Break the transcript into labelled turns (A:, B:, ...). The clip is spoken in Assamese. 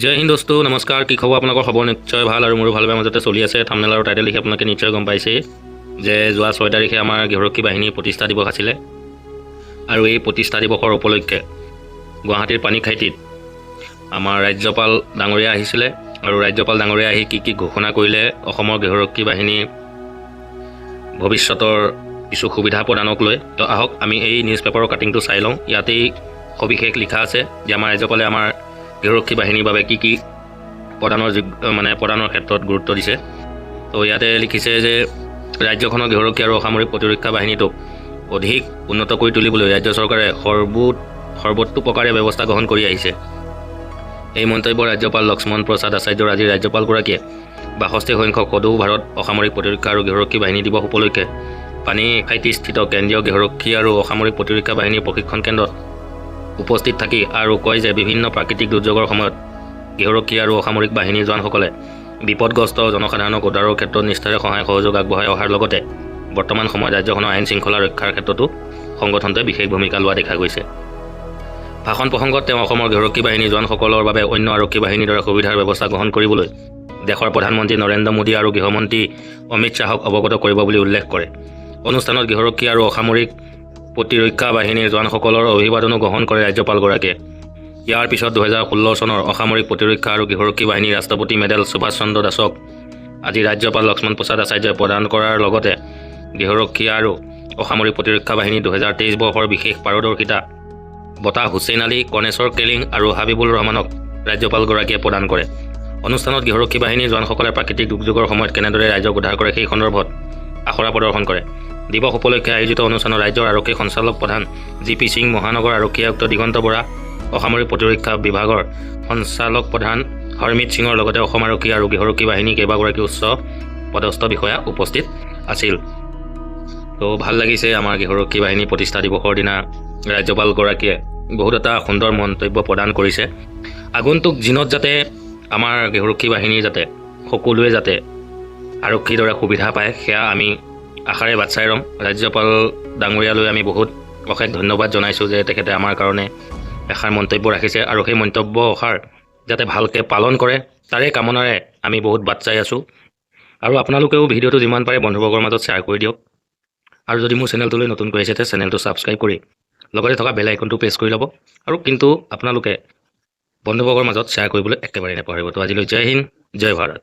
A: জয় হিন্দ দোস্তো নমস্কাৰ কি খবৰ আপোনালোকৰ খবৰ নিশ্চয় ভাল আৰু মোৰো ভাল বেয়া মাজতে চলি আছে থাম্বনেল আৰু টাইটেল লিখি আপোনালোকে নিশ্চয় গম পাইছে যে যোৱা 6 তাৰিখে আমাৰ গৃহৰক্ষী বাহিনীৰ প্ৰতিষ্ঠা দিৱস আছিলে আৰু এই প্ৰতিষ্ঠা দিৱসৰ উপলক্ষে গুৱাহাটীৰ পানীখাইতিত আমাৰ ৰাজ্যপাল ডাঙৰীয়া আহিছিলে আৰু ৰাজ্যপাল ডাঙৰীয়া আহি কি ঘোষণা কৰিলে অসমৰ গৃহৰক্ষী বাহিনীৰ ভৱিষ্যতৰ কিছু সুবিধা প্ৰদানক লৈ তো আহক আমি এই নিউজ পেপাৰৰ কাটিংটো চাই লওঁ ইয়াতেই সবিশেষ লিখা আছে যে আমাৰ ৰাজ্যপালে আমাৰ গৃহৰক্ষী বাহিনীৰ বাবে কি প্ৰদানৰ ক্ষেত্ৰত গুৰুত্ব দিছে তো ইয়াতে লিখিছে যে ৰাজ্যখনৰ গৃহৰক্ষী আৰু অসামৰিক প্ৰতিৰক্ষা বাহিনীটোক অধিক উন্নত কৰি তুলিবলৈ ৰাজ্য চৰকাৰে সৰ্বোত্তোপকাৰী ব্যৱস্থা গ্ৰহণ কৰি আহিছে। এই মন্তব্য ৰাজ্যপাল লক্ষ্মণ প্ৰসাদ আচাৰ্যৰ আজি ৰাজ্যপালগৰাকীয়ে 62 সংখ্যক সদৌ ভাৰত অসামৰিক প্ৰতিৰক্ষা আৰু গৃহৰক্ষী বাহিনী দিৱস উপলক্ষে পানীখাইতিস্থিত কেন্দ্ৰীয় গৃহৰক্ষী আৰু অসামৰিক প্ৰতিৰক্ষা বাহিনীৰ প্ৰশিক্ষণ কেন্দ্ৰত উপস্থিত থাকি আৰু কয় যে বিভিন্ন প্ৰাকৃতিক দুৰ্যোগৰ সময়ত গৃহৰক্ষী আৰু অসামৰিক বাহিনীৰ জোৱানসকলে বিপদগ্ৰস্ত জনসাধাৰণক উদ্ধাৰৰ ক্ষেত্ৰত নিষ্ঠাৰে সহায় সহযোগ আগবঢ়াই অহাৰ লগতে বৰ্তমান সময়ত ৰাজ্যখনৰ আইন শৃংখলা ৰক্ষাৰ ক্ষেত্ৰতো সংগঠনটোৱে বিশেষ ভূমিকা লোৱা দেখা গৈছে। ভাষণ প্ৰসংগত তেওঁ অসমৰ গৃহৰক্ষী বাহিনীৰ জোৱানসকলৰ বাবে অন্য আৰক্ষী বাহিনীৰ দৰে সুবিধাৰ ব্যৱস্থা গ্ৰহণ কৰিবলৈ দেশৰ প্ৰধানমন্ত্ৰী নৰেন্দ্ৰ মোদী আৰু গৃহমন্ত্ৰী অমিত শ্বাহক অৱগত কৰিব বুলি উল্লেখ কৰে। অনুষ্ঠানত গৃহৰক্ষী আৰু অসামৰিক প্ৰতিৰক্ষা বাহিনীৰ জোৱানসকলৰ অভিবাদনো গ্ৰহণ কৰে ৰাজ্যপালগৰাকীয়ে। ইয়াৰ পিছত 2016 চনৰ অসামৰিক প্ৰতিৰক্ষা আৰু গৃহৰক্ষী বাহিনীৰ ৰাষ্ট্ৰপতি মেডেল সুভাষ চন্দ্ৰ দাসক আজি ৰাজ্যপাল লক্ষ্মণ প্ৰসাদ আচাৰ্যই প্ৰদান কৰাৰ লগতে গৃহৰক্ষী আৰু অসামৰিক প্ৰতিৰক্ষা বাহিনী 2023 বৰ্ষৰ বিশেষ পাৰদৰ্শিতা বঁটা হুছেইন আলী, কৰ্ণেশ্বৰ কেলিং আৰু হাবিবুল ৰহমানক ৰাজ্যপালগৰাকীয়ে প্ৰদান কৰে। অনুষ্ঠানত গৃহৰক্ষী বাহিনীৰ জোৱানসকলে প্ৰাকৃতিক দুৰ্যোগৰ সময়ত কেনেদৰে ৰাইজক উদ্ধাৰ কৰে সেই সন্দৰ্ভত আখৰা প্ৰদৰ্শন কৰে। দিৱস উপলক্ষে আয়োজিত অনুষ্ঠানত ৰাজ্যৰ আৰক্ষী সঞ্চালক প্ৰধান GP সিং, মহানগৰ আৰক্ষী আয়ুক্ত দিগন্ত বৰা, অসামৰিক প্ৰতিৰক্ষা বিভাগৰ সঞ্চালক প্ৰধান হৰমিত সিঙৰ লগতে অসম আৰক্ষী আৰু গৃহৰক্ষী বাহিনী কেইবাগৰাকী উচ্চ পদস্থ বিষয়া উপস্থিত আছিল। তো ভাল লাগিছে আমাৰ গৃহৰক্ষী বাহিনী প্ৰতিষ্ঠা দিৱসৰ দিনা ৰাজ্যপালগৰাকীয়ে বহুত এটা সুন্দৰ মন্তব্য প্ৰদান কৰিছে। আগন্তুক দিনত যাতে আমাৰ গৃহৰক্ষী বাহিনীৰ যাতে সকলোৱে যাতে আৰক্ষীৰ দৰে সুবিধা পায় সেয়া আমি আশাৰে বাট চাই ৰ'ম। ৰাজ্যপাল ডাঙৰীয়ালৈ আমি বহুত অশেষ ধন্যবাদ জনাইছোঁ যে তেখেতে আমাৰ কাৰণে এষাৰ মন্তব্য ৰাখিছে আৰু সেই মন্তব্য অষাৰ যাতে ভালকৈ পালন কৰে তাৰে কামনাৰে আমি বহুত বাট চাই আছোঁ। আৰু আপোনালোকেও ভিডিঅ'টো যিমান পাৰে বন্ধুবৰ্গৰ মাজত শ্বেয়াৰ কৰি দিয়ক আৰু যদি মোৰ চেনেলটোলৈ নতুনকৈ আহিছে তেতিয়া চেনেলটো ছাবস্ক্ৰাইব কৰি লগতে থকা বেল আইকনটো প্ৰেছ কৰি ল'ব আৰু কিন্তু আপোনালোকে বন্ধুবৰ্গৰ মাজত শ্বেয়াৰ কৰিবলৈ একেবাৰে নাপাহৰিব। তো আজিলৈ জয় হিন্দ, জয় ভাৰত।